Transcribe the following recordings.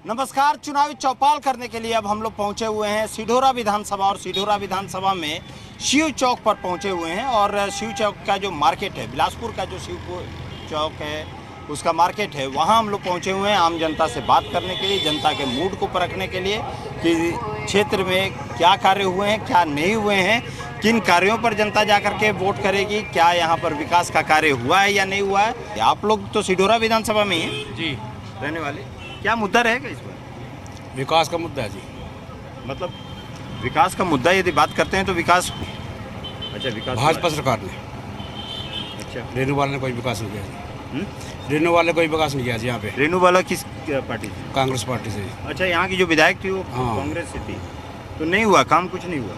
नमस्कार। चुनावी चौपाल करने के लिए अब हम लोग पहुंचे हुए हैं सिढोरा विधानसभा और सिढोरा विधानसभा में शिव चौक पर पहुंचे हुए हैं। और शिव चौक का जो मार्केट है, बिलासपुर का जो शिव चौक है उसका मार्केट है, वहां हम लोग पहुंचे हुए हैं आम जनता से बात करने के लिए, जनता के मूड को परखने के लिए कि क्षेत्र में क्या कार्य हुए हैं, क्या नहीं हुए हैं, किन कार्यों पर जनता जाकर के वोट करेगी, क्या यहाँ पर विकास का कार्य हुआ है या नहीं हुआ है। आप लोग तो सिढोरा विधानसभा में ही हैं जी, रहने वाले, क्या मुद्दा रहेगा इस पर? विकास का मुद्दा है जी। मतलब विकास का मुद्दा यदि बात करते हैं तो विकास, अच्छा विकास भाजपा सरकार ने, अच्छा रेणु वाले ने कोई विकास नहीं किया जी। रेणु वाले ने कोई विकास नहीं किया जी यहाँ पे। रेणु वाला किस पार्टी से? कांग्रेस पार्टी से। अच्छा, यहाँ की जो विधायक थी वो हाँ। कांग्रेस से थी, तो नहीं हुआ काम, कुछ नहीं हुआ।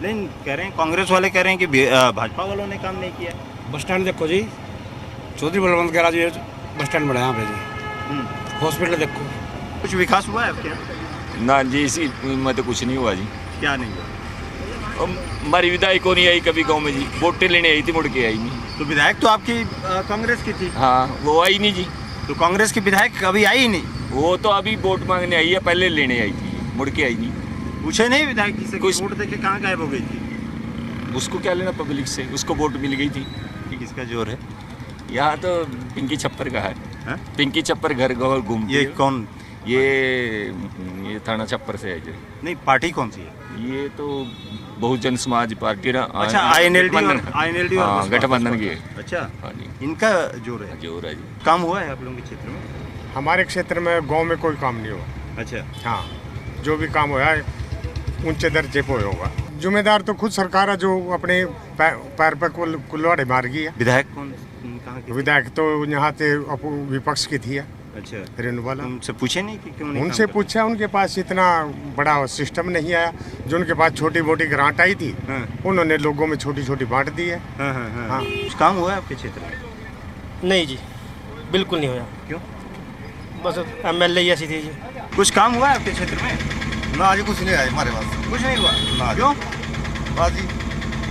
लेकिन कह रहे हैं, कांग्रेस वाले कह रहे हैं कि भाजपा वालों ने काम नहीं किया। बस स्टैंड देखो जी, चौधरी बलवंत कह रहा जी बस स्टैंड बना यहाँ पे जी। हॉस्पिटल देखो, कुछ विकास हुआ है आपके यहाँ? ना जी, इसी में तो कुछ नहीं हुआ जी। क्या नहीं हुआ? हमारी विधायक को नहीं आई कभी गांव में जी, वोटें लेने आई थी, मुड़ के आई नहीं। तो विधायक तो आपकी कांग्रेस की थी। हाँ, वो आई नहीं जी। तो कांग्रेस की विधायक कभी आई ही नहीं? वो तो अभी वोट मांगने आई है, पहले लेने आई थी, मुड़ के आई नहीं। पूछे नहीं विधायक जी से कुछ- वोट देके कहाँ गायब हो गई थी? उसको क्या लेना पब्लिक से, उसको वोट मिल गई थी। कि किसका जोर है? यहाँ तो पिंकी छप्पर का है। हाँ? पिंकी छप्पर घर घर घूमती ये है। कौन? ये थाना छप्पर से है जी। नहीं, पार्टी कौन सी है? ये तो बहुजन समाज पार्टी ना। अच्छा, INLD और हाँ, गठबंधन की है। अच्छा, हाँ जी, इनका जोर है। जोर है जी। काम हुआ है आप लोगों के क्षेत्र में? हमारे क्षेत्र में गांव में कोई काम नहीं हुआ। अच्छा, हाँ, जो भी काम हुआ है ऊंचे दर्जे पे होगा। जिम्मेदार तो खुद सरकार है जो अपने पैर पर कुल्हाड़ी मार गई है। विधायक कौन कहाँ के? विधायक तो यहाँ से विपक्ष की थी अच्छा, रेणु वाला। उनसे पूछे नहीं कि क्यों नहीं उनसे काम पूछा, उनके पास इतना बड़ा सिस्टम नहीं आया। जो उनके पास छोटी मोटी ग्रांट आई थी हाँ। उन्होंने लोगों में छोटी छोटी बांट दी है। हाँ, हाँ, हाँ। हाँ। कुछ काम हुआ है आपके क्षेत्र में? नहीं जी, बिल्कुल नहीं होया। क्यों? बस MLA ही ऐसी थी जी। कुछ काम हुआ है आपके क्षेत्र में? ना आज कुछ नहीं आया हमारे पास। कुछ नहीं हुआ। ना। क्यों? बाजी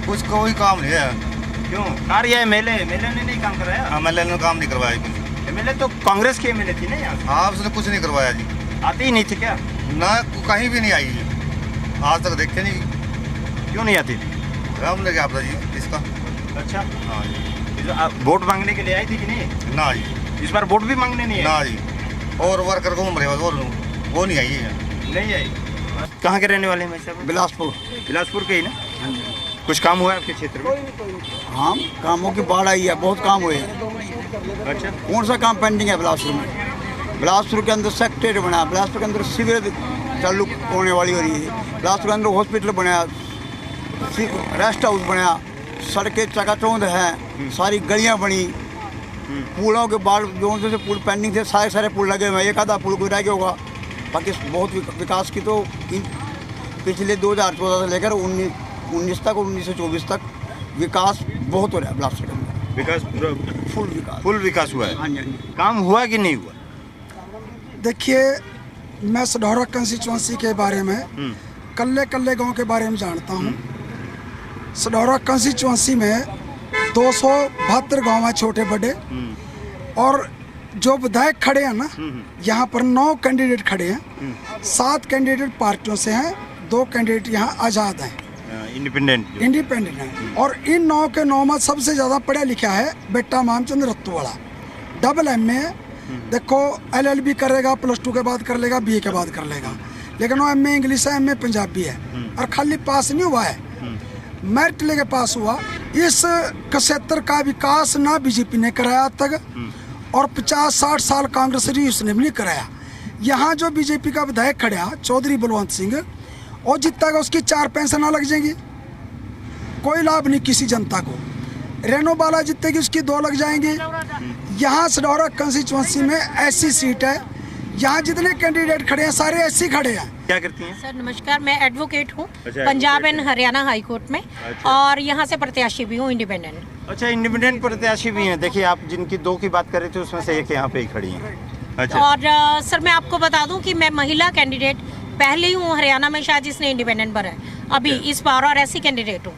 कुछ कोई काम नहीं है। क्यों? कार्य MLA ने नहीं काम कराया? MLA ने काम नहीं करवाया कुछ। MLA तो कांग्रेस की MLA थी ना यहाँ से? हाँ, उसने कुछ नहीं करवाया जी। आती ही नहीं थी क्या? ना कहीं भी नहीं आई है। आज तक देखे नहीं। क्यों नहीं आती थी? हमने क्या पता जी इसका। अच्छा, हाँ जी। आप वोट मांगने के लिए आई थी कि नहीं? ना जी, इस बार वोट भी मांगने नहीं ना आई? जी। और वर्कर को उम्र है, वो नहीं आई है। नहीं आई। कहाँ के रहने वाले हैं भाई साहब? बिलासपुर। बिलासपुर के ही ना? कुछ काम हुआ है आपके क्षेत्र में? हाँ, कामों की बाढ़ आई है, बहुत काम हुए हैं। अच्छा, कौन सा काम पेंडिंग है बिलासपुर में? बिलासपुर के अंदर सेक्रेटरी बना, बिलासपुर के अंदर सीवरेज चालू होने वाली हो रही है, बिलासपुर के अंदर हॉस्पिटल बनाया, रेस्ट हाउस बनाया, सड़कें चकाचौंध हैं, सारी गलियां बनी, पुलों के बाढ़ जो से पुल पेंडिंग थे सारे पुल लगे हुए हैं। एक आधा पुल कोई रह गया होगा। बाकी बहुत विकास की तो पिछले 2014 से लेकर 19 तक, 19 से 24 तक विकास बहुत हो रहा है बिलासपुर के अंदर। विकास पूरा फुल विकास हुआ है। हाँ जी, हाँ जी। काम हुआ कि नहीं हुआ? देखिए, मैं सिढौरा कंस्टिट्यूंसी के बारे में, कल्ले गांव के बारे में जानता हूँ। सिढौरा कंस्टिट्यूंसी में 272 गांव हैं छोटे बड़े, और जो विधायक खड़े हैं ना, यहाँ पर 9 कैंडिडेट खड़े हैं। 7 कैंडिडेट पार्टियों से हैं, 2 कैंडिडेट यहाँ आज़ाद हैं, इंडिपेंडेंट हैं। और इन 9 के 9 में सबसे ज़्यादा पढ़ा लिखा है बेटा मामचंद रत्तू वाला, डबल MA। देखो, LLB करेगा, +2 के बाद कर लेगा, BA के बाद कर लेगा, लेकिन वो MA इंग्लिश है, MA पंजाबी है। और खाली पास नहीं हुआ है, मेरिट लेके पास हुआ। इस क्षेत्र का विकास ना बीजेपी ने कराया आज तक, और 50-60 साल कांग्रेस रही, उसने भी नहीं कराया। यहाँ जो बीजेपी का विधायक खड़ा चौधरी बलवंत सिंह, और जीतेगा उसकी 4 पेंशन लग जाएंगी, कोई लाभ नहीं किसी जनता को। रेणु बाला जीतेगी, उसकी 2 लग जाएंगी। यहाँ सिढौरा कंस्टिट्यूंसी में ऐसी सीट है, यहाँ जितने कैंडिडेट खड़े हैं सारे ऐसे खड़े हैं। क्या करती हैं? सर नमस्कार, मैं एडवोकेट हूँ अच्छा, Punjab advocate and Haryana high court में। अच्छा। और यहाँ से प्रत्याशी भी हूँ, इंडिपेंडेंट। अच्छा, इंडिपेंडेंट प्रत्याशी भी हैं। देखिए, आप जिनकी 2 की बात कर रहे थे उसमें से एक यहाँ पे ही खड़ी हैं। अच्छा। और सर मैं आपको बता दूं कि मैं महिला कैंडिडेट पहले ही हूँ हरियाणा में, शायद जिसने इंडिपेंडेंट भरा है अभी इस बार, और ऐसी कैंडिडेट हूँ।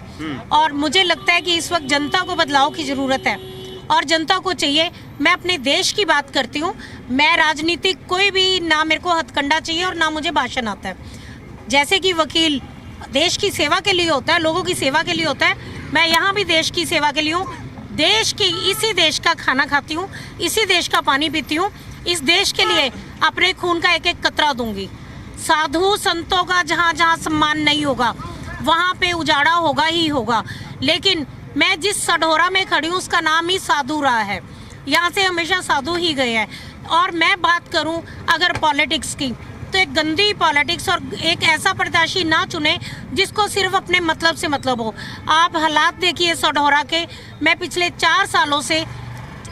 और मुझे लगता है कि इस वक्त जनता को बदलाव की ज़रूरत है, और जनता को चाहिए मैं अपने देश की बात करती हूँ। मैं राजनीतिक कोई भी ना मेरे को हथकंडा चाहिए और ना मुझे भाषण आता है। जैसे कि वकील देश की सेवा के लिए होता है, लोगों की सेवा के लिए होता है, मैं यहाँ भी देश की सेवा के लिए हूँ। देश की, इसी देश का खाना खाती हूँ, इसी देश का पानी पीती हूँ, इस देश के लिए अपने खून का एक एक कतरा दूंगी। साधु संतों का जहाँ जहाँ सम्मान नहीं होगा वहाँ पे उजाड़ा होगा ही होगा। लेकिन मैं जिस सढौरा में खड़ी हूँ उसका नाम ही साधु रहा है। यहाँ से हमेशा साधु ही गए हैं। और मैं बात करूँ अगर पॉलिटिक्स की, तो एक गंदी पॉलिटिक्स और एक ऐसा प्रत्याशी ना चुने जिसको सिर्फ अपने मतलब से मतलब हो। आप हालात देखिए सढौरा के। मैं पिछले 4 सालों से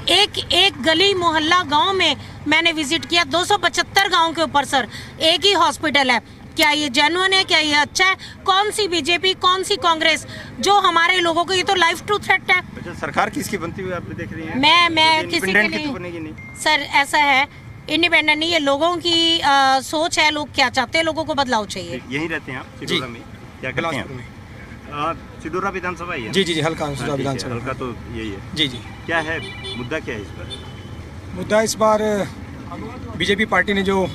एक गली मोहल्ला गांव में मैंने विजिट किया। 275 गांव के ऊपर सर एक ही हॉस्पिटल है। क्या ये जेन्युइन है? क्या ये अच्छा है? कौन सी बीजेपी, कौन सी कांग्रेस जो हमारे लोगों को, ये तो लाइफ टू थ्रेट है। अच्छा, सरकार किसकी बनती हुई आप देख रही हैं? मैं किसी के की तो बनेगी नहीं सर, ऐसा है इंडिपेंडेंट नहीं, ये लोगों की सोच है। लोग क्या चाहते हैं, लोगों को बदलाव चाहिए। यहीं रहते हैं आप सिडोरा में? क्या करते हैं? सिडोरा विधानसभा ही है? जी जी जी, हल्का विधानसभा। हल्का तो यही है। जी जी। क्या है मुद्दा, क्या है इस बार? मुद्दा इस बार बीजेपी पार्टी ने जो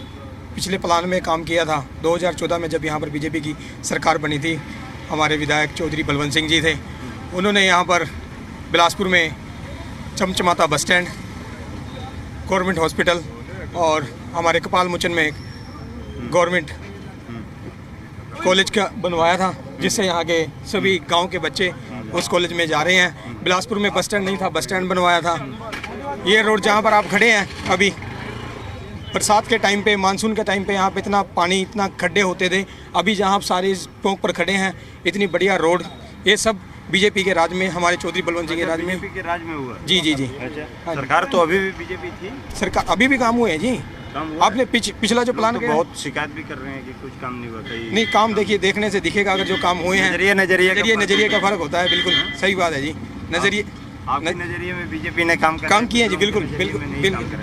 पिछले प्लान में काम किया था 2014 में, जब यहाँ पर बीजेपी की सरकार बनी थी, हमारे विधायक चौधरी बलवंत सिंह जी थे। उन्होंने यहाँ पर बिलासपुर में चमचमाता बस स्टैंड, गवर्नमेंट हॉस्पिटल और हमारे कपाल मोचन में गवर्नमेंट कॉलेज का बनवाया था, जिससे यहाँ के सभी गांव के बच्चे उस कॉलेज में जा रहे हैं। बिलासपुर में बस स्टैंड नहीं था, बस स्टैंड बनवाया था। ये रोड जहाँ पर आप खड़े हैं अभी, बरसात के टाइम पे, मानसून के टाइम पे यहाँ पे इतना पानी, इतना खड्डे होते थे। अभी जहाँ आप सारे टोंक पर खड़े हैं, इतनी बढ़िया रोड, ये सब बीजेपी के राज में, हमारे चौधरी बलवंत सिंह के राज में। बीजेपी के राज में हुआ? जी जी जी। अच्छा, सरकार तो अभी भी बीजेपी थी? सरकार अभी भी काम हुए हैं जी। आपने पिछला जो प्लान तो किया, बहुत शिकायत भी कर रहे हैं कि कुछ काम नहीं हुआ। नहीं, काम देखिए, देखने से दिखेगा अगर जो काम हुए हैं। नजरिए का फर्क होता है। बिल्कुल सही बात है जी। नजरिए, आपके नजरिए में बीजेपी ने काम किया जी। बिल्कुल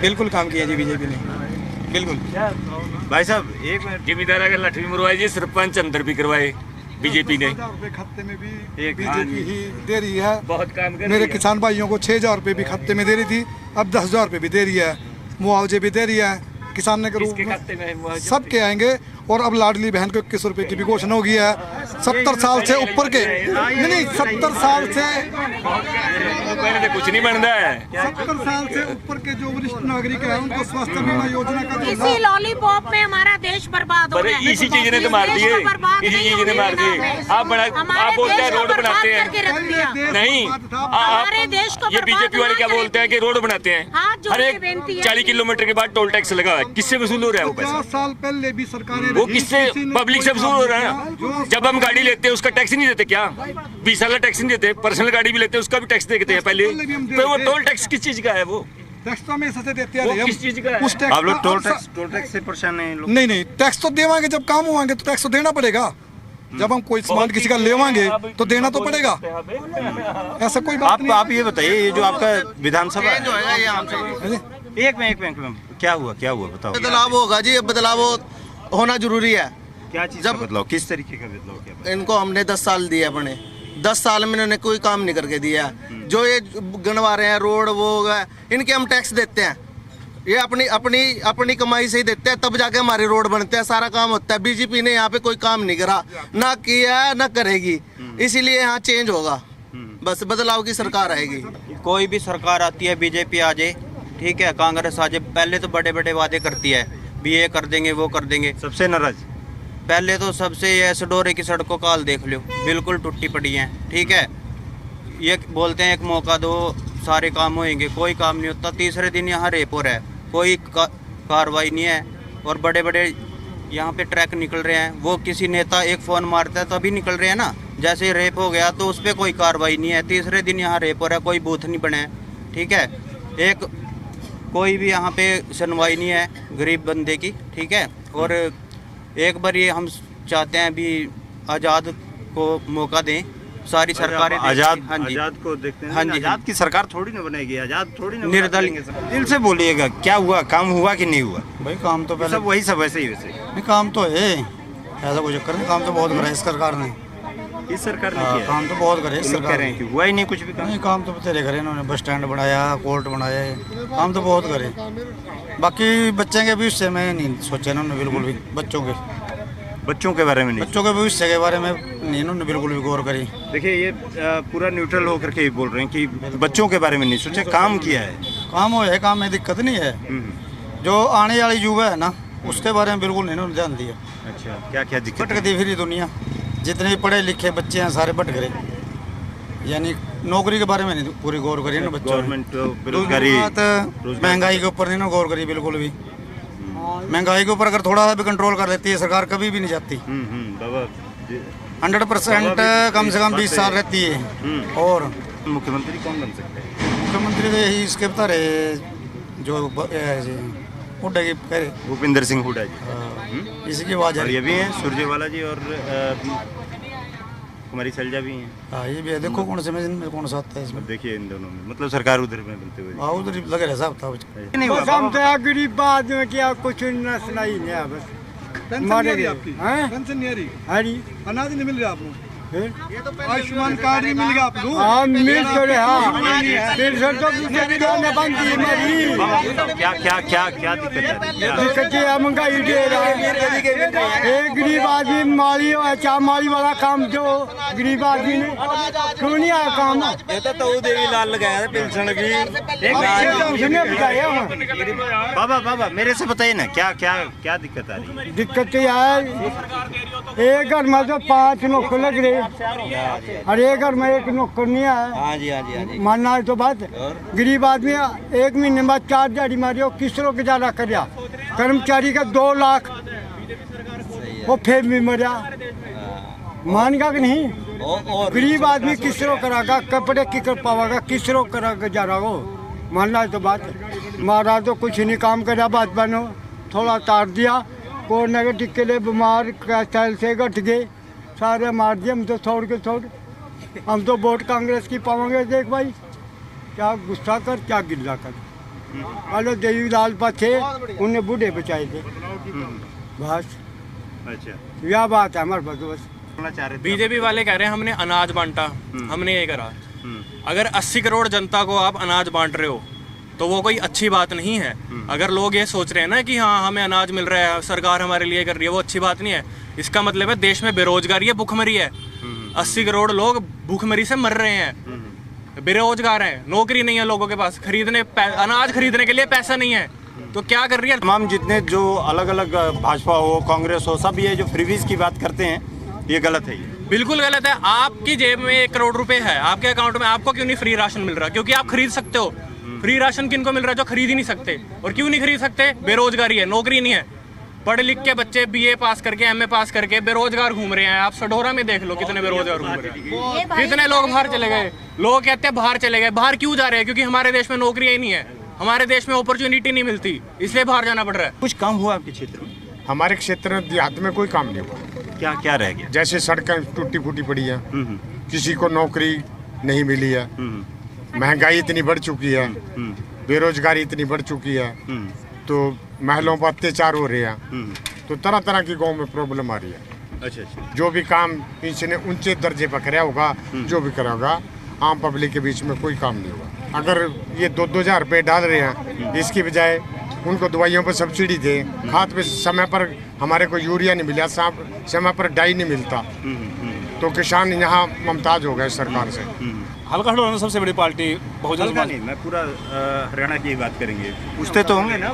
बिल्कुल काम किया जी बीजेपी ने। बिल्कुल भाई साहब, एक मिनट। जिम्मेदार अगर लठवी मरवाए जी, सरपंच अंदर भी करवाए बीजेपी ने। खाते में भी एक बीजेपी ही दे रही है। बहुत काम कर मेरे किसान भाइयों को 6,000 रुपये भी खाते में दे रही थी, अब 10,000 रुपये भी दे रही है। मुआवजे भी दे रही है किसान ने, करूँ सबके आएंगे। और अब लाडली बहन को 21 रुपये की भी घोषणा हो गई है। 70 साल से ऊपर के, नहीं 70 साल से, पहले तो कुछ नहीं बनता है। 70 साल से ऊपर के जो वरिष्ठ नागरिक है उनको स्वास्थ्य बीमा योजना का जो इसी लॉलीपॉप में हमारा देश बर्बाद हो रहा है। इसी चीज ने तो मार दिए, इसी चीज ने मार दिए। आप बोलते हैं रोड बनाते हैं, नहीं, हमारे देश को ये बीजेपी वाले क्या बोलते हैं कि रोड बनाते हैं। हर एक 40 किलोमीटर के बाद टोल टैक्स लगा है। किससे वसूल हो रहा है वो पैसा? 50 साल पहले भी सरकारें, वो किससे? पब्लिक से वसूल हो रहा है ना। जब हम गाड़ी लेते हैं उसका टैक्स नहीं देते क्या? 20 साल टैक्स नहीं देते। पर्सनल गाड़ी भी लेते हैं उसका भी टैक्स देते हैं पहले। तो वो टोल टैक्स किस चीज का है? वो टैक्स तो हमें सस्ते देते वो हैं। किस चीज का है? उस टैक्स आप लोग टोल टैक्स से परेशान हैं लोग? नहीं, टैक्स तो देवांगे, जब काम होंगे तो टैक्स तो देना पड़ेगा। जब हम कोई सामान किसी का लेवांगे तो देना तो पड़ेगा। ऐसा कोई बात नहीं। आप ये बताइए, ये जो आपका विधानसभा है, एक मिनट, क्या हुआ बताओ। बदलाव होगा जी, बदलाव होना जरूरी है। क्या चीज का बदलाव? किस तरीके का बदलाव? क्या इनको हमने 10 साल दिए अपने, 10 साल में इन्होंने कोई काम नहीं करके दिया। जो ये गणवा रहे हैं रोड, वो इनके हम टैक्स देते हैं। ये अपनी कमाई से ही देते हैं, तब जाके हमारे रोड बनते हैं, सारा काम होता है। बीजेपी ने यहाँ पे कोई काम नहीं करा, ना किया ना करेगी। इसीलिए यहाँ चेंज होगा, बस बदलाव की सरकार आएगी। कोई भी सरकार आती है, बीजेपी आ जाए, ठीक है, कांग्रेस आ जाए, पहले तो बड़े बड़े वादे करती है, भी ये कर देंगे वो कर देंगे। सबसे नाराज पहले तो सबसे ये सडोरे की सड़कों का हाल देख लो, बिल्कुल टूटी पड़ी हैं, ठीक है। ये बोलते हैं एक मौका दो सारे काम होंगे, कोई काम नहीं होता। तीसरे दिन यहाँ रेप हो रहा है, कोई कार्रवाई नहीं है। और बड़े बड़े यहाँ पे ट्रैक निकल रहे हैं, वो किसी नेता एक फ़ोन मारता है तो अभी निकल रहे हैं ना। जैसे ही रेप हो गया तो उस पर कोई कार्रवाई नहीं है। तीसरे दिन यहाँ रेप हो रहा है, कोई बूथ नहीं बने, ठीक है। एक कोई भी यहाँ पे सुनवाई नहीं है गरीब बंदे की, ठीक है। और एक बार ये हम चाहते हैं भी आज़ाद को मौका दें, सारी सरकारें। आज़ाद को देखते हैं। हाँ जी, आज़ाद की सरकार थोड़ी ना बनेगी, आज़ाद थोड़ी ना निर्दलीय। दिल से बोलिएगा, क्या हुआ? काम हुआ कि नहीं हुआ? भाई काम तो पहले सब वही सब वैसे ही वैसे। नहीं, काम तो है, ऐसा कोई चक्कर नहीं। काम तो बहुत करा है इस सरकार ने। इस सरकार ने हाँ, किया काम तो बहुत करे है। लोग कह रहे हैं कि हुआ ही नहीं कुछ भी काम। नहीं, काम तो बतेरे करे इन्होंने, बस स्टैंड बनाया, कोर्ट बनाया, काम तो बहुत करे। बाकी बच्चे के भविष्य में नहीं सोचा इन्होंने बिल्कुल भी, बच्चों के बारे में नहीं। बच्चों के भविष्य के बारे में नहीं इन्होंने बिल्कुल भी गौर करी। देखिए ये पूरा न्यूट्रल होकर के ही बोल रहे हैं कि बच्चों के बारे में नहीं सोचे, काम किया है। काम हो है, काम में दिक्कत नहीं है। जो आने वाली युवा है ना, उसके बारे में बिल्कुल नहीं इन्होंने ध्यान दिया। अच्छा, क्या क्या दिक्कत? भटकती फिरी दुनिया, जितने भी पढ़े लिखे बच्चे हैं सारे भटक रहे, यानी नौकरी के बारे में नहीं पूरी गौर करी ना बच्चों ने। गवर्नमेंट बेरोजगारी, महंगाई के ऊपर नहीं ना गौर करी बिल्कुल भी। महंगाई के ऊपर अगर थोड़ा सा भी कंट्रोल कर लेती है सरकार, कभी भी नहीं जाती। 100% कम से कम 20 साल रहती है। और मुख्यमंत्री कौन बन सकता है? मुख्यमंत्री तो यही इसके बता रहे जो हुड्डा की कह रहे, भूपेंद्र सिंह हुड्डा जी। इसी की आवाज और है। ये भी हैं सुरजेवाला जी और कुमारी सैलजा भी हैं। हाँ, ये भी है। देखो कौन से में कौन सा आता है इसमें। देखिए इन दोनों में मतलब सरकार उधर में बनते हुए हाँ, उधर लगे रहे साहब था। नहीं हुआ। गरीब आदमी क्या कुछ न सुनाई नहीं, बस पेंशन नहीं आ रही, हरी अनाज नहीं मिल रहा आपको, आयुष्मान कार्ड नहीं मिल गया आपको। हाँ मिल तो रहे, हाँ पेंशन तो बंद की मरी। क्या क्या क्या क्या दिक्कत है? दिक्कत है महंगाई दे रहा है। एक गरीब आदमी माली अच्छा माली वाला काम जो गरीब आदमी ने क्यों नहीं आया काम? ये तो देवी लाल लगाया पेंशन की। बाबा मेरे से बताइए ना, क्या क्या क्या दिक्कत आ रही है? दिक्कत यार, एक घर में तो 5 नौकर लग रहे, और एक घर में एक नौकर नहीं आया। हाँ जी, हाँ जी, हाँ जी। मानना है तो बात। गरीब आदमी 1 महीने बाद 4 दिहाड़ी मारी, किस तरह गुजारा कर, कर्मचारी का 2 लाख वो फिर भी मरा, मानेगा कि नहीं? गरीब आदमी किस तरह करागा, कपड़े की कर पावागा, किस तरह करा गुजारा हो? मानना है तो बात। महाराज तो कुछ नहीं काम करा, बात बनो थोड़ा तार दिया, कोरोना के टिक्के ले बीमार कैल से घट गए, सारे मार दिए। हम तो छोड़ हम तो वोट कांग्रेस की पावांगे। देख भाई, क्या गुस्सा कर क्या गिल्ला कर। अरे देवी लाल थे, उन्हें बूढ़े बचाए थे, बस। अच्छा, यह बात है हमारे पास। बस बीजेपी वाले कह रहे हैं हमने अनाज बांटा, हमने ये करा। अगर 80 करोड़ जनता को आप अनाज बांट रहे हो तो वो कोई अच्छी बात नहीं है। अगर लोग ये सोच रहे हैं ना कि हाँ हमें अनाज मिल रहा है, सरकार हमारे लिए कर रही है, वो अच्छी बात नहीं है। इसका मतलब है देश में बेरोजगारी है, भूखमरी है। 80 करोड़ लोग भूखमरी से मर रहे हैं, बेरोजगार हैं, नौकरी नहीं है लोगों के पास, अनाज खरीदने के लिए पैसा नहीं है। तो क्या कर रही है तमाम जितने जो अलग अलग भाजपा हो, कांग्रेस हो, सब ये जो फ्रीबीज की बात करते हैं, ये गलत है। ये बिल्कुल गलत है। आपकी जेब में 1 करोड़ रुपए है, आपके अकाउंट में, आपको क्यों नहीं फ्री राशन मिल रहा? क्योंकि आप खरीद सकते हो। फ्री राशन किनको मिल रहा है? जो खरीद ही नहीं सकते। और क्यों नहीं खरीद सकते? बेरोजगारी है, नौकरी नहीं है। पढ़े लिख के बच्चे BA पास करके, MA पास करके बेरोजगार घूम रहे हैं। आप सडोरा में देख लो कितने बेरोजगार घूम रहे हैं, कितने लोग बाहर चले गए। लोग कहते हैं बाहर चले गए, बाहर क्यों जा रहे हैं? क्योंकि हमारे देश में नौकरियां ही नहीं है, हमारे देश में अपॉर्चुनिटी नहीं मिलती, इसलिए बाहर जाना पड़ रहा है। कुछ काम हुआ आपके क्षेत्र में? हमारे क्षेत्र में देहात में कोई काम नहीं हुआ। क्या क्या रह गया? जैसे सड़कें टूटी फूटी पड़ी हैं, किसी को नौकरी नहीं मिली है, महंगाई इतनी बढ़ चुकी है, बेरोजगारी इतनी बढ़ चुकी है, तो महिलाओं पर अत्याचार हो रहे हैं, तो तरह तरह की गांव में प्रॉब्लम आ रही है। अच्छा। जो भी काम इसने ऊंचे दर्जे पर कराया होगा, जो भी करा होगा, आम पब्लिक के बीच में कोई काम नहीं हुआ। अगर ये 2-2 हज़ार रुपये डाल रहे हैं, इसकी बजाय उनको दवाइयों पर सब्सिडी दे, खाद पे समय पर हमारे को यूरिया नहीं मिला, समय पर डाई नहीं मिलता, तो किसान यहाँ मुमताज हो गए सरकार से। हल्का हड़ोरा सबसे बड़ी पार्टी बहुजन हल्का नहीं, मैं पूरा हरियाणा की बात करेंगे, पूछते तो होंगे ना।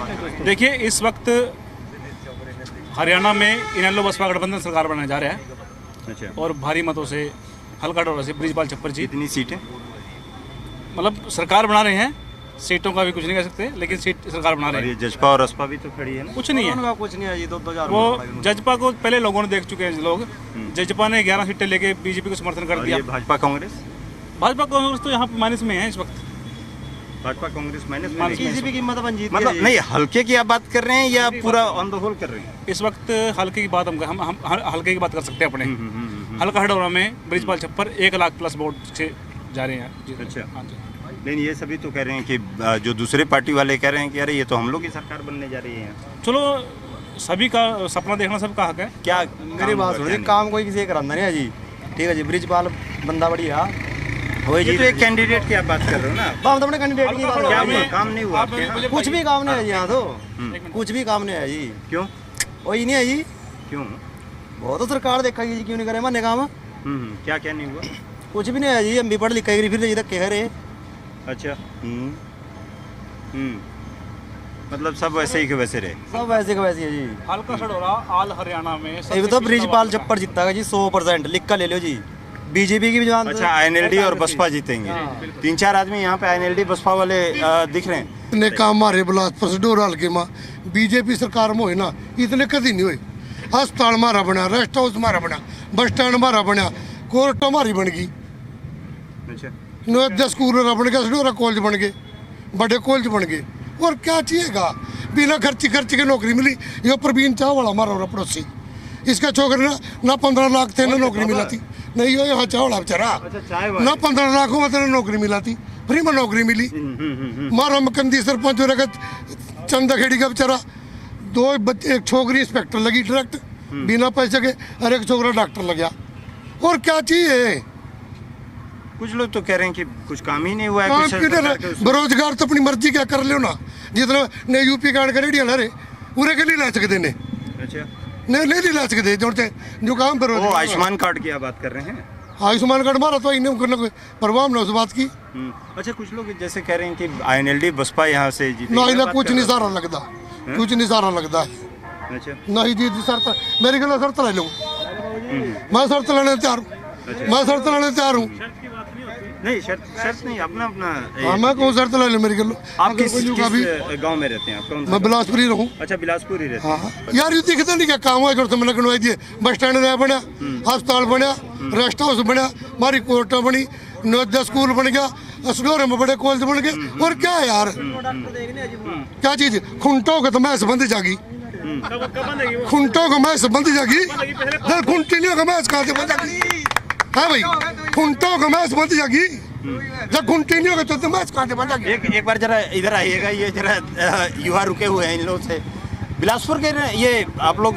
देखिए इस वक्त हरियाणा में इनेलो बसपा गठबंधन सरकार बनाने जा रहा है। अच्छा। और भारी मतों से हल्का हड़ोरा से ब्रिजपाल छप्पर जी। इतनी सीटें मतलब सरकार बना रहे हैं, सीटों का भी कुछ नहीं कह सकते, लेकिन सीट सरकार बना रहे हैं। ये जजपा और असपा भी तो खड़ी है ना? कुछ नहीं है, कुछ नहीं है जी। 2-2 वो जजपा को पहले लोगों ने देख चुके हैं लोग। जजपा ने 11 सीटें लेके बीजेपी को समर्थन कर दिया। भाजपा कांग्रेस तो यहाँ माइनस में है इस वक्त। भाजपा कांग्रेस माइनस बीजेपी की मतलब नहीं, हल्के की आप बात कर रहे हैं या पूरा ऑन द होल कर रहे हैं? इस वक्त हल्के की बात हम हल्के की बात कर सकते हैं अपने। हल्का हड़ौरा में ब्रिजपाल छप्पर 1 लाख प्लस वोट से जा रहे हैं। अच्छा। हाँ जी। लेकिन ये सभी तो कह रहे हैं कि जो दूसरे पार्टी वाले कह रहे हैं कि अरे ये तो हम लोग की सरकार बनने जा रही है। चलो सभी का सपना देखना सबका हक है। क्या मेरी बात सुनिए, काम कोई किसी कराना नहीं है जी। ठीक है जी। ब्रिजपाल बंदा बढ़िया वही जी। तो एक कैंडिडेट की आप बात कर रहे हो ना? हम तो अपने कैंडिडेट की बात कर रहे हैं। काम नहीं हुआ आपके यहाँ? कुछ भी काम नहीं है जी यहाँ तो, कुछ भी काम नहीं है जी। क्यों? वही नहीं है जी। क्यों? वो तो सरकार देखेगी जी, क्यों नहीं करे माने काम। क्या क्या नहीं हुआ? कुछ भी नहीं है जी, हम भी पढ़ लिख के फिर जी तक कह रहे। अच्छा। मतलब सब वैसे ही के वैसे रहे? सब वैसे के वैसे है जी। हल्का सडोरा आल हरियाणा में एक तो ब्रिजपाल छप्पर जीता जी 100%, लिख कर ले लो जी। बीजेपी की भी जान। अच्छा, INLD और बसपा जीतेंगे। 3-4 आदमी यहाँ पे INLD बसपा वाले दिख रहे हैं। इतने काम हमारे बिलासपुर सडोरा हल्के में बीजेपी सरकार में हुए ना, इतने कभी नहीं हुए। अस्पताल हमारा बना, रेस्ट हाउस हमारा बना, बस स्टैंड हमारा बना, कोर्ट हमारी बन गई, नवोदय स्कूल बन गया, सडोरा कॉलेज बन गए, बड़े कॉलेज बन गए। और क्या चाहिएगा? बिना खर्ची के नौकरी मिली। ये प्रवीण चाह वाला हमारा पड़ोसी, इसका छोकरे ना 15 लाख थे ना नौकरी मिला थी। नहीं यो यहाँ चाह वाला बेचारा ना 15 लाख में तेना नौकरी मिला थी, फ्री में नौकरी मिली। मारा मकंदी सरपंच हो रहा चंदा खेड़ी का बेचारा, 2 बच्चे, एक छोकरी इंस्पेक्टर लगी डायरेक्ट बिना पैसे के, और एक छोकरा डॉक्टर लग गया। और क्या चाहिए? कुछ लोग तो कह रहे हैं कि कुछ काम ही नहीं हुआ है। बेरोजगार तो अपनी मर्जी क्या कर लो ना, जितना ने यूपी कार्ड का रेडिया ला रहे पूरे के नहीं ला सकते ने। अच्छा, नहीं ला सकते जो काम पर। आयुष्मान कार्ड की आप बात कर रहे हैं? आयुष्मान कार्ड मारा तो इन्हें करना कोई परवाह ना उस बात की। अच्छा, कुछ लोग जैसे कह रहे हैं कि INLD बसपा यहाँ से जीते। ना कुछ नहीं सारा लगता, कुछ नहीं सारा लगता है। अच्छा, नहीं जी शर्त मेरी गल शर्त ले लूँ, मैं शर्त लेने तैयार हूँ, मैं शर्त लेने तैयार हूँ। नहीं शर्त नहीं, अपना मैं कौन शर्त ले लूँ मेरी गल। आप किस गांव में रहते हैं? आप कौन? मैं बिलासपुर ही रहूँ। अच्छा, बिलासपुर ही रहते हैं। हाँ यार, ये दिखता नहीं क्या काम हुआ? मैंने बनवाई दिए, बस स्टैंड नया बनया, अस्पताल बनया, रेस्ट हाउस बनया, हमारी कोर्ट बनी, नवोदय स्कूल बन गया, सडोरे में बड़े कॉलेज बन गए। और क्या है यार, क्या चीज? खुंटों का तो मैच बंद जागी, खुंटों का मैच बंद जागी, खुंटियों का मैच कहाँ से बंद जागी? हाँ भाई, खुंटों का मैच बंद जागी, जब खुंटी नहीं होगा तो मैच कहाँ से बंद जागी? एक बार जरा इधर आइएगा, ये जरा युवा रुके हुए हैं इन लोगों से। बिलासपुर के ये आप लोग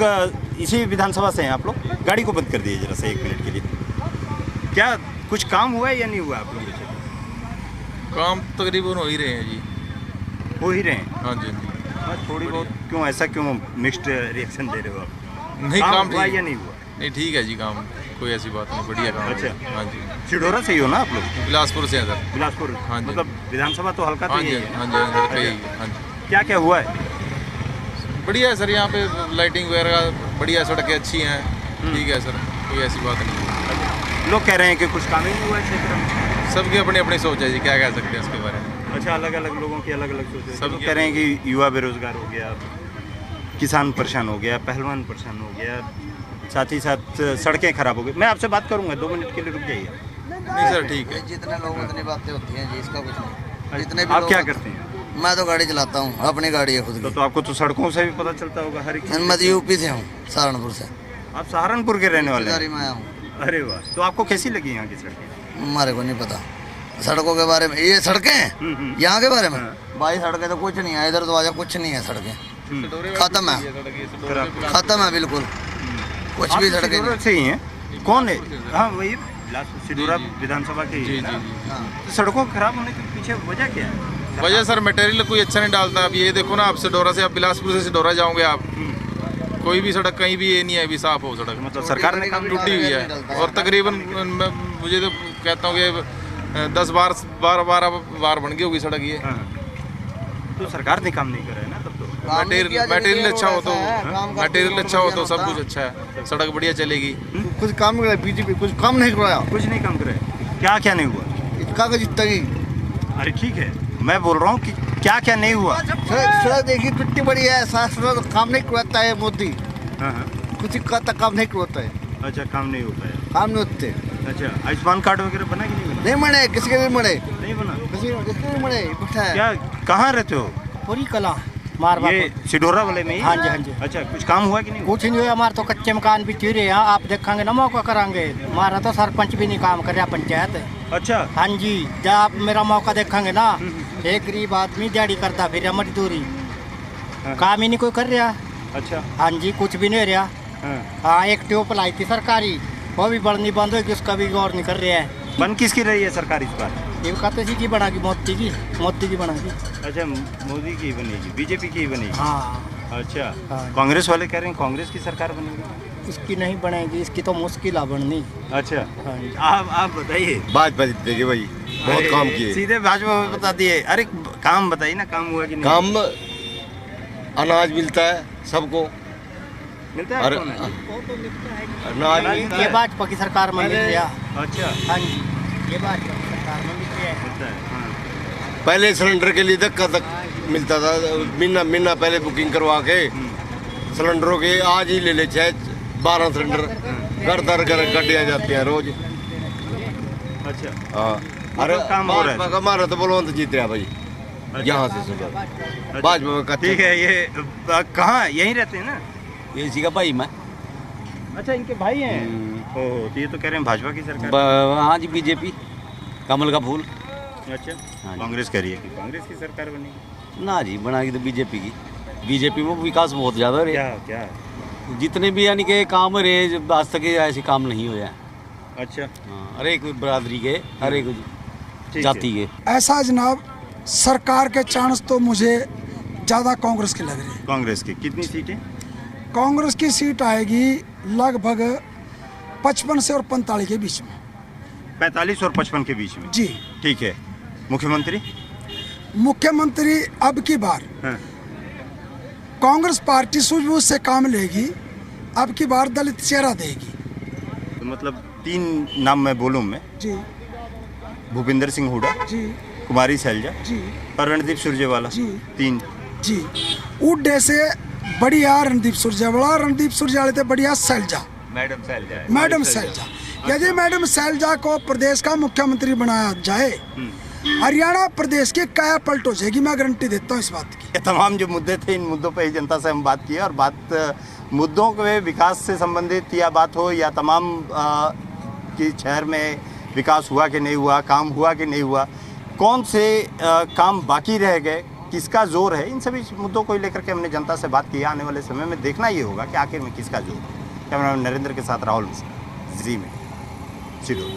इसी विधानसभा से हैं आप लोग? गाड़ी को बंद कर दीजिए जरा से 1 मिनट के लिए। क्या कुछ काम हुआ है या नहीं हुआ आप लोगों से? काम तकरीबन हो ही रहे हैं जी। हो ही रहे हैं? हाँ जी। थोड़ी बहुत क्यों, ऐसा क्यों मिक्स्ड रिएक्शन दे रहे हो आप? नहीं, काम हुआ या नहीं हुआ? नहीं, ठीक है जी, काम कोई ऐसी बात नहीं, बढ़िया काम। अच्छा, हाँ जी। सिडोरा से ही हो ना आप लोग? बिलासपुर से हैं सर। बिलासपुर? हाँ जी। मतलब विधानसभा तो हल्का तो यही है? हाँ जी। हाँ जी। क्या क्या हुआ है? बढ़िया है सर, यहाँ पे लाइटिंग वगैरह बढ़िया, सड़कें अच्छी हैं, ठीक है सर, कोई ऐसी बात नहीं। लोग कह रहे हैं कि कुछ काम ही नहीं हुआ है क्षेत्र में। सबकी अपनी अपनी सोच है जी, क्या कह सकते हैं उसके बारे में। अच्छा, अलग अलग लोगों की अलग अलग सोच है। सब कह रहे हैं कि युवा बेरोजगार हो गया, किसान परेशान हो गया, पहलवान परेशान हो गया, साथ ही साथ सड़कें खराब हो गई। मैं आपसे बात करूंगा, 2 मिनट के लिए रुक जाइए। नहीं सर, ठीक है। जितने लोग उतनी बातें होती हैं जी, इसका कुछ नहीं। जितने भी आप क्या करते हैं? मैं तो गाड़ी चलाता हूँ, अपनी गाड़ी है खुद की। तो आपको तो सड़कों से भी पता चलता होगा हर एक। मैं यूपी से हूँ, सहारनपुर से। आप सहारनपुर के रहने वाले हैं? मैं हूँ। अरे वाह, तो आपको कैसी लगी यहाँ की सड़कें? हमारे को नहीं पता सड़कों के बारे में। ये सड़कें हैं यहाँ के बारे में? भाई सड़कें तो कुछ नहीं है, इधर तो आजा कुछ नहीं है, सड़कें खत्म है, खत्म है बिल्कुल, कुछ भी सड़कें से ही हैं। कौन है? हाँ, वही सिडोरा विधानसभा के। तो सड़कों खराब होने के पीछे वजह क्या है? वजह सर मटेरियल कोई अच्छा नहीं डालता। अब ये देखो ना, आप सिडोरा से, आप बिलासपुर से सिडोरा जाओगे, आप कोई भी सड़क कहीं भी ये नहीं है अभी साफ हो सड़क। मतलब सरकार ने काम टूटी हुई है, और तकरीबन मुझे तो कहता हूँ कि 10 बार बन गई होगी सड़क ये। तो सरकार ने काम नहीं करा है ना तब तो। मटेरियल अच्छा हो तो, मटेरियल अच्छा हो तो सब कुछ अच्छा है, सड़क बढ़िया चलेगी। कुछ काम नहीं कराया बीजेपी, कुछ काम नहीं कराया। कुछ नहीं काम कराया? क्या क्या नहीं हुआ? कागज तगी। अरे ठीक है, मैं बोल रहा हूँ कि क्या क्या नहीं हुआ? सड़क देखिए कितनी बड़ी है, काम नहीं करवाता है मोदी। कुछ कहता काम नहीं करवाता है। अच्छा, काम नहीं हो पाया? काम नहीं होते। अच्छा, आयुष्मान कार्ड वगैरह बना कि नहीं बना? नहीं बने, किसी के भी बने नहीं बना। किसी के भी बने। क्या, कहाँ रहते हो? पूरी कला ये सिडोरा वाले में ही? हाँ जी, हाँ जी। अच्छा, कुछ काम हुआ कि नहीं? कुछ नहीं हुआ, हमारे तो कच्चे मकान भी चीरे हैं, आप देखेंगे ना मौका करांगे। हमारा तो सरपंच भी नहीं काम कर रहा, पंचायत। अच्छा। हाँ जी, जब आप मेरा मौका देखेंगे ना, एक गरीब आदमी दिहाड़ी करता फिर मजदूरी, काम ही नहीं कोई कर रहा। अच्छा। हाँ जी, कुछ भी नहीं रहा। हाँ, एक ट्यूब लाई थी सरकारी, वो भी बढ़नी बंद है कि उसका भी गौर नहीं कर रहे हैं। बन किसकी रही है सरकार इस बार? ये कहते थे कि बनागी मोदी की बनागी। अच्छा, मोदी की बनेगी, बीजेपी की बनेगी। हाँ। अच्छा, कांग्रेस वाले कह रहे हैं कांग्रेस की सरकार बनेगी। इसकी नहीं बनेगी, इसकी तो मुश्किल है बननी। अच्छा, हाँ। आप बताइए। भाजपा जीतेगी भाई, बहुत काम किए। सीधे भाजपा में बता दिए। अरे काम बताइए ना, काम हुआ कि नहीं? काम अनाज मिलता है सबको, मिलता है। अनाज ये भाजपा की सरकार में मिल गया। अच्छा, हाँ जी, ये भाजपा की सरकार में मिल गया। पहले सिलेंडर के लिए धक्का तक मिलता था, महीना पहले बुकिंग करवा के सिलेंडरों के आज ही ले ले, चाहे 12 सिलेंडर घर दर घर गड्डियाँ जाती हैं रोज। अच्छा, हाँ, अरे काम हो रहा है। हमारा तो बलवंत जीत रहा भाई, यहाँ से सुबह भाजपा में। ठीक है, ये कहाँ यहीं रहते हैं ना? ये इसी का भाई मैं। अच्छा, इनके भाई हैं। ओह, तो ये तो कह रहे हैं भाजपा की सरकार। हाँ जी, बीजेपी, कमल का फूल। अच्छा, कांग्रेस कह रही है कि कांग्रेस की सरकार बनेगी। ना जी, बनाएगी तो बीजेपी की। बीजेपी में विकास बहुत ज़्यादा रहे। क्या जितने भी यानी कि काम रहे आज तक ऐसे काम नहीं हुए हैं। अच्छा, हाँ, हर एक बरादरी के, हर एक जाति के। ऐसा जनाब, सरकार के चांस तो मुझे ज़्यादा कांग्रेस के लग रहे हैं। कांग्रेस की कितनी सीटें? कांग्रेस की सीट आएगी लगभग 55 से और 45 के बीच में। 45 और 55 के बीच में? जी। ठीक है। मुख्यमंत्री अब की बार कांग्रेस पार्टी सूझबूझ से काम लेगी, अब की बार दलित चेहरा देगी। तो मतलब 3 नाम मैं बोलूँ मैं? जी। भूपिंदर सिंह हुड्डा जी, कुमारी शैलजा जी, और रणदीप सुरजेवाला जी। 3 जी। उड्डे से बढ़िया रणदीप सुरजेवाला, रणदीप सुरजेवाला से बढ़िया शैलजा, मैडम शैलजा। यदि मैडम शैलजा को प्रदेश का मुख्यमंत्री बनाया जाए, हरियाणा प्रदेश की काया पलट हो जाएगी, मैं गारंटी देता हूँ इस बात की। ये तमाम जो मुद्दे थे, इन मुद्दों पे ही जनता से हम बात किए, और बात मुद्दों के विकास से संबंधित या बात हो या तमाम कि शहर में विकास हुआ कि नहीं हुआ, काम हुआ कि नहीं हुआ, कौन से काम बाकी रह गए, किसका जोर है, इन सभी मुद्दों को लेकर के हमने जनता से बात की। आने वाले समय में देखना ये होगा कि आखिर में किसका जोर है। कैमरामैन नरेंद्र के साथ राहुल जी में सिद्धू।